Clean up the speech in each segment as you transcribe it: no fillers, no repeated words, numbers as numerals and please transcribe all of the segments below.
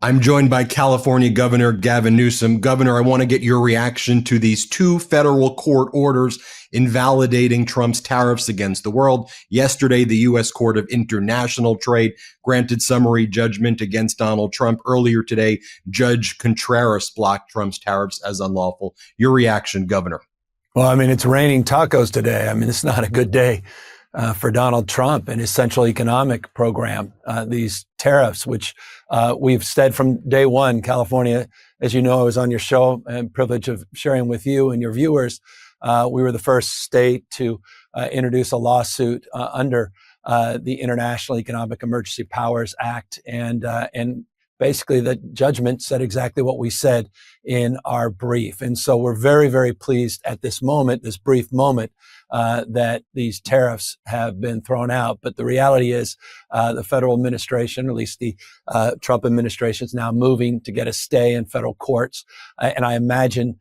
I'm joined by California Governor Gavin Newsom. Governor, I want to get your reaction to these two federal court orders invalidating Trump's tariffs against the world. Yesterday, the U.S. Court of International Trade granted summary judgment against Donald Trump. Earlier today, Judge Contreras blocked Trump's tariffs as unlawful. Your reaction, Governor? Well, it's raining tacos today. It's not a good day for Donald Trump and his central economic program. These tariffs, which we've said from day one, California, as you know, I was on your show and privilege of sharing with you and your viewers. We were the first state to introduce a lawsuit under the International Economic Emergency Powers Act, and basically the judgment said exactly what we said in our brief. And so we're very, very pleased at this moment, this brief moment, that these tariffs have been thrown out. But the reality is the federal administration, or at least the Trump administration, is now moving to get a stay in federal courts. And I imagine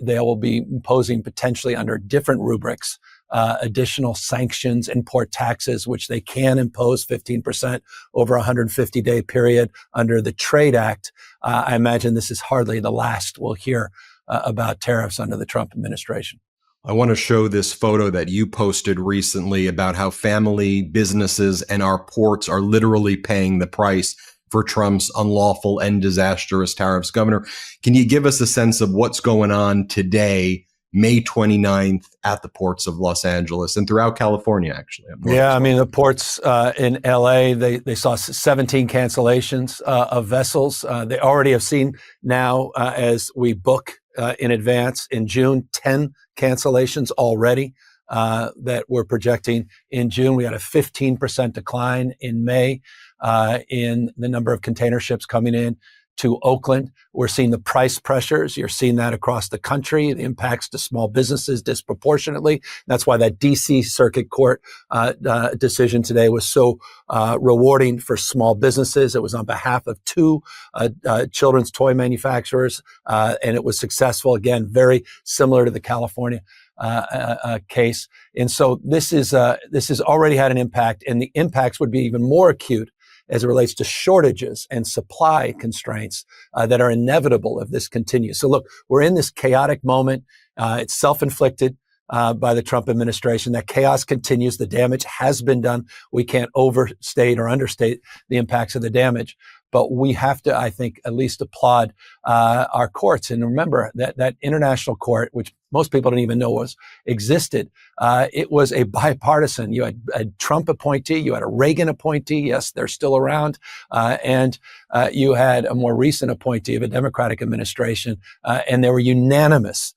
they will be imposing potentially under different rubrics additional sanctions, import taxes, which they can impose 15% over a 150-day period under the Trade Act. I imagine this is hardly the last we'll hear about tariffs under the Trump administration. I want to show this photo that you posted recently about how family businesses and our ports are literally paying the price for Trump's unlawful and disastrous tariffs. Governor, can you give us a sense of what's going on today, May 29th, at the ports of Los Angeles and throughout California, actually? Yeah, the ports in LA, they saw 17 cancellations of vessels. They already have seen now, as we book in advance in June, 10 cancellations already that we're projecting in June. We had a 15% decline in May in the number of container ships coming in to Oakland. We're seeing the price pressures. You're seeing that across the country. The impacts to small businesses disproportionately. That's why that D.C. Circuit Court decision today was so rewarding for small businesses. It was on behalf of two children's toy manufacturers, and it was successful. Again, very similar to the California case. And so this has already had an impact, and the impacts would be even more acute as it relates to shortages and supply constraints that are inevitable if this continues. So look, we're in this chaotic moment. It's self-inflicted by the Trump administration. That chaos continues. The damage has been done. We can't overstate or understate the impacts of the damage. But we have to, I think, at least applaud our courts. And remember that international court, which most people didn't even know existed, it was a bipartisan. You had a Trump appointee, you had a Reagan appointee. Yes, they're still around. And you had a more recent appointee of a Democratic administration. And they were unanimous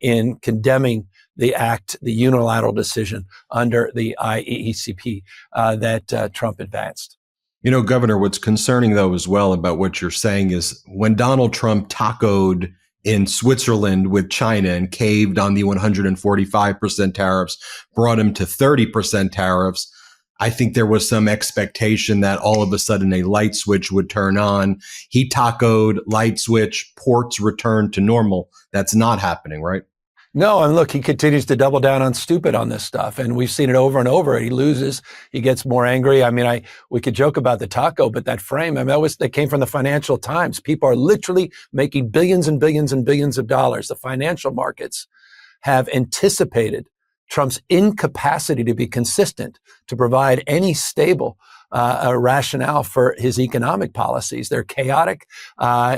in condemning the act, the unilateral decision under the IEECP that Trump advanced. Governor, what's concerning, though, as well about what you're saying is when Donald Trump tacoed in Switzerland with China and caved on the 145% tariffs, brought him to 30% tariffs, I think there was some expectation that all of a sudden a light switch would turn on. He tacoed, light switch, ports returned to normal. That's not happening, right? No, and look, he continues to double down on stupid on this stuff, and we've seen it over and over. He loses, he gets more angry. We could joke about the taco, but that frame, that came from the Financial Times. People are literally making billions and billions and billions of dollars. The financial markets have anticipated Trump's incapacity to be consistent, to provide any stable rationale for his economic policies. They're chaotic.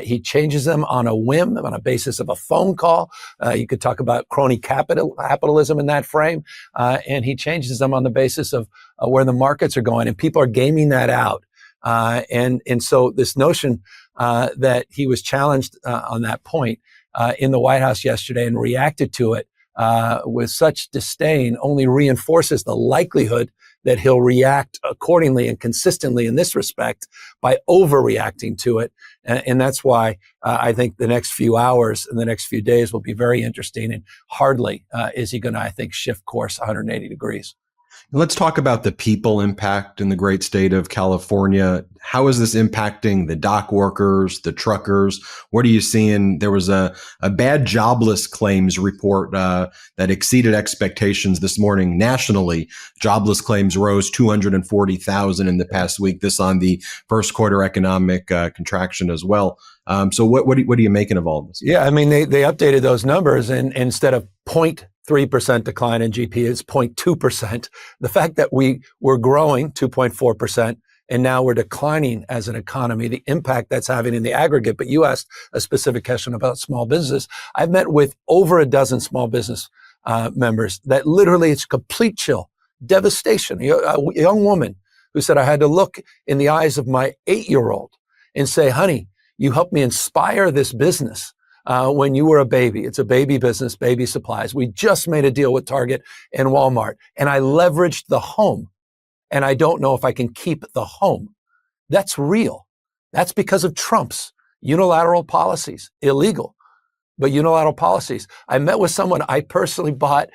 He changes them on a whim, on a basis of a phone call. You could talk about crony capitalism in that frame. And he changes them on the basis of where the markets are going. And people are gaming that out. And so this notion that he was challenged on that point in the White House yesterday and reacted to it with such disdain only reinforces the likelihood that he'll react accordingly and consistently in this respect by overreacting to it. And that's why I think the next few hours and the next few days will be very interesting. And hardly is he going to, I think, shift course 180 degrees. Let's talk about the people impact in the great state of California. How is this impacting the dock workers, the truckers? What are you seeing? There was a bad jobless claims report that exceeded expectations this morning nationally. Jobless claims rose 240,000 in the past week. This on the first quarter economic contraction as well. So what are you making of all this? Yeah, I mean, they updated those numbers, and instead of 0.3% decline in GP, it's 0.2%. The fact that we were growing 2.4% and now we're declining as an economy, the impact that's having in the aggregate. But you asked a specific question about small business. I've met with over a dozen small business members that literally it's complete chill, devastation. A young woman who said, I had to look in the eyes of my 8-year-old and say, honey, you helped me inspire this business when you were a baby. It's a baby business, baby supplies. We just made a deal with Target and Walmart, and I leveraged the home, and I don't know if I can keep the home. That's real. That's because of Trump's unilateral policies, illegal, but unilateral policies. I met with someone I personally bought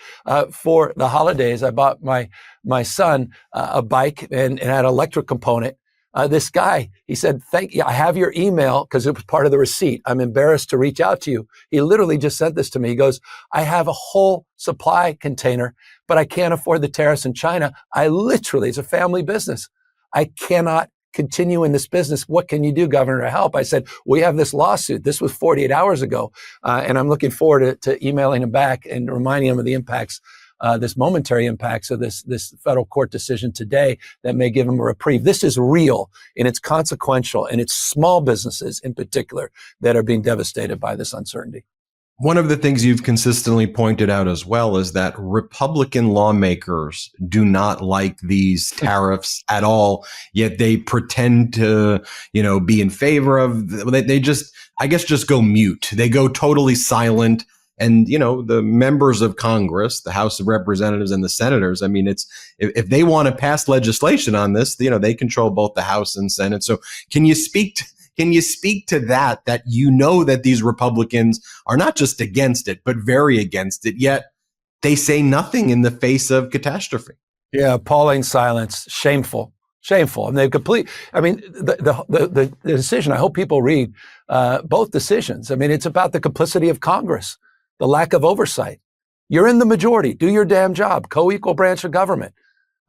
for the holidays. I bought my son a bike and had an electric component. This guy, he said, thank you. I have your email because it was part of the receipt. I'm embarrassed to reach out to you. He literally just sent this to me. He goes, I have a whole supply container, but I can't afford the tariffs in China. It's a family business. I cannot continue in this business. What can you do, Governor, to help? I said, we have this lawsuit. This was 48 hours ago. And I'm looking forward to emailing him back and reminding him of the impacts this momentary impacts of this federal court decision today that may give them a reprieve. This is real and it's consequential, and it's small businesses in particular that are being devastated by this uncertainty. One of the things you've consistently pointed out as well is that Republican lawmakers do not like these tariffs at all, yet they pretend to, be in favor of, they just go mute. They go totally silent. And, the members of Congress, the House of Representatives and the senators, I mean, if they want to pass legislation on this, they control both the House and Senate. So can you speak to that that these Republicans are not just against it, but very against it, yet they say nothing in the face of catastrophe? Yeah, appalling silence, shameful. And the decision, I hope people read both decisions. I mean, it's about the complicity of Congress, the lack of oversight. You're in the majority. Do your damn job. Co-equal branch of government.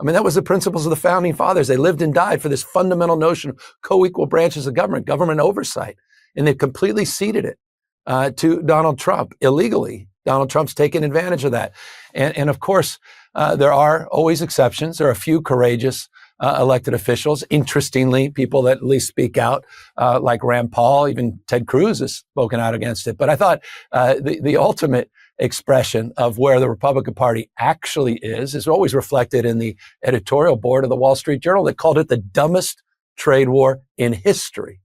I mean, that was the principles of the founding fathers. They lived and died for this fundamental notion of co-equal branches of government oversight. And they completely ceded it to Donald Trump illegally. Donald Trump's taken advantage of that. And of course, there are always exceptions. There are a few courageous elected officials. Interestingly, people that at least speak out, like Rand Paul, even Ted Cruz has spoken out against it. But I thought the ultimate expression of where the Republican Party actually is always reflected in the editorial board of the Wall Street Journal that called it the dumbest trade war in history,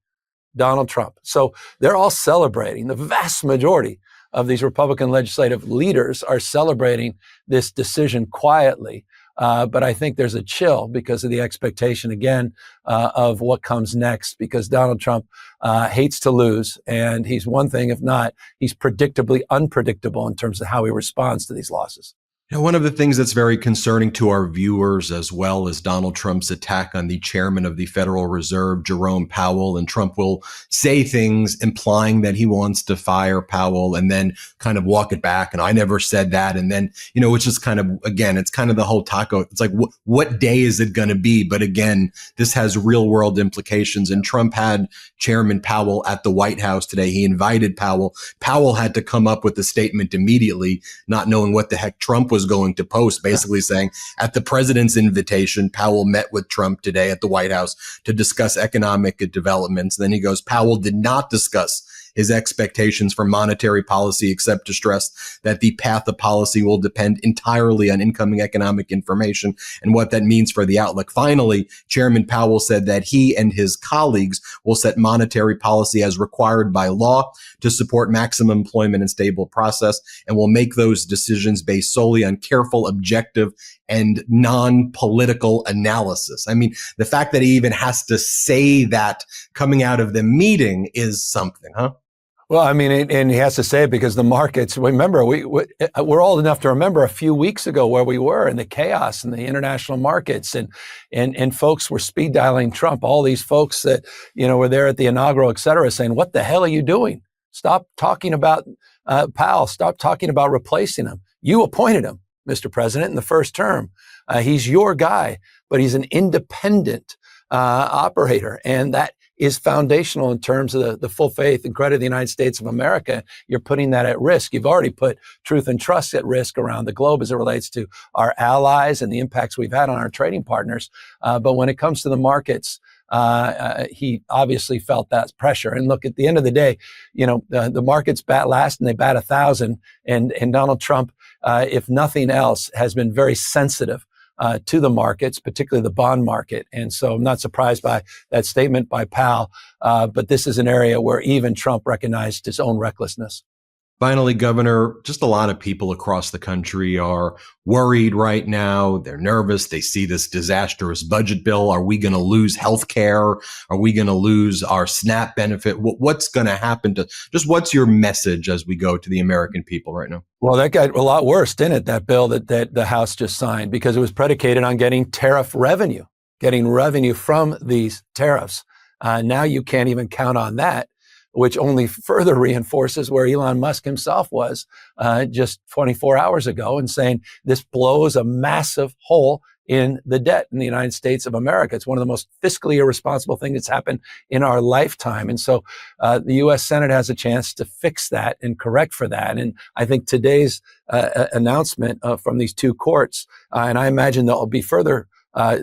Donald Trump. So they're all celebrating. The vast majority of these Republican legislative leaders are celebrating this decision quietly. But I think there's a chill because of the expectation, again, of what comes next, because Donald Trump hates to lose. And he's one thing, if not, he's predictably unpredictable in terms of how he responds to these losses. One of the things that's very concerning to our viewers as well is Donald Trump's attack on the chairman of the Federal Reserve, Jerome Powell. And Trump will say things implying that he wants to fire Powell and then kind of walk it back. And I never said that. And then, it's just kind of, again, it's kind of the whole taco. It's like, what day is it going to be? But again, this has real world implications. And Trump had Chairman Powell at the White House today. He invited Powell. Powell had to come up with a statement immediately, not knowing what the heck Trump was going to post, basically saying at the president's invitation, Powell met with Trump today at the White House to discuss economic developments. Then he goes, Powell did not discuss his expectations for monetary policy, except to stress that the path of policy will depend entirely on incoming economic information and what that means for the outlook. Finally, Chairman Powell said that he and his colleagues will set monetary policy as required by law to support maximum employment and stable process, and will make those decisions based solely on careful, objective, and non-political analysis. I mean, the fact that he even has to say that coming out of the meeting is something, huh? Well, I mean, and he has to say it because the markets, remember, we're old enough to remember a few weeks ago where we were in the chaos in the international markets, and folks were speed dialing Trump, all these folks that, were there at the inaugural, et cetera, saying, what the hell are you doing? Stop talking about Powell. Stop talking about replacing him. You appointed him, Mr. President, in the first term. He's your guy, but he's an independent operator, and that is foundational in terms of the full faith and credit of the United States of America. You're putting that at risk. You've already put truth and trust at risk around the globe as it relates to our allies and the impacts we've had on our trading partners. But when it comes to the markets, he obviously felt that pressure. And look, at the end of the day, the markets bat last and they bat 1,000. And Donald Trump, if nothing else, has been very sensitive to the markets, particularly the bond market. And so I'm not surprised by that statement by Powell. But this is an area where even Trump recognized his own recklessness. Finally, Governor, just a lot of people across the country are worried right now. They're nervous. They see this disastrous budget bill. Are we going to lose health care? Are we going to lose our SNAP benefit? What's going to happen to just what's your message as we go to the American people right now? Well, that got a lot worse, didn't it? That bill that the House just signed, because it was predicated on getting tariff revenue, getting revenue from these tariffs. Now you can't even count on that, which only further reinforces where Elon Musk himself was just 24 hours ago, and saying this blows a massive hole in the debt in the United States of America. It's one of the most fiscally irresponsible things that's happened in our lifetime. And so the U.S. Senate has a chance to fix that and correct for that. And I think today's announcement from these two courts, and I imagine there'll be further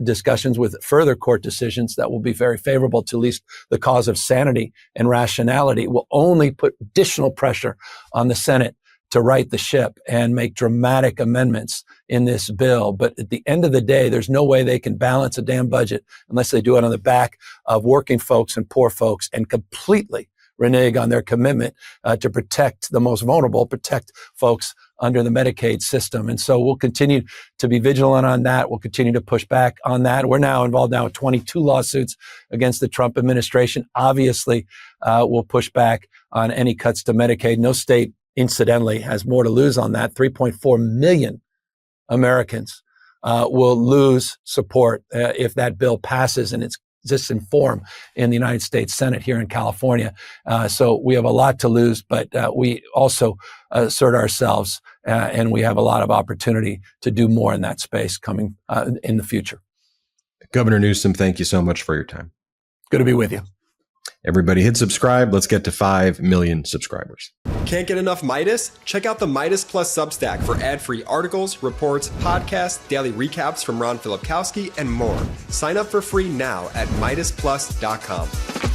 discussions with further court decisions that will be very favorable to at least the cause of sanity and rationality, will only put additional pressure on the Senate to right the ship and make dramatic amendments in this bill. But at the end of the day, there's no way they can balance a damn budget unless they do it on the back of working folks and poor folks and completely renege on their commitment to protect the most vulnerable, protect folks under the Medicaid system. And so we'll continue to be vigilant on that. We'll continue to push back on that. We're now involved with 22 lawsuits against the Trump administration. Obviously, we'll push back on any cuts to Medicaid. No state, incidentally, has more to lose on that. 3.4 million Americans will lose support if that bill passes and it's exists in form in the United States Senate here in California. So we have a lot to lose, but we also assert ourselves and we have a lot of opportunity to do more in that space coming in the future. Governor Newsom, thank you so much for your time. Good to be with you. Everybody hit subscribe. Let's get to 5 million subscribers. Can't get enough Meidas? Check out the Meidas Plus Substack for ad-free articles, reports, podcasts, daily recaps from Ron Filipkowski, and more. Sign up for free now at MeidasPlus.com.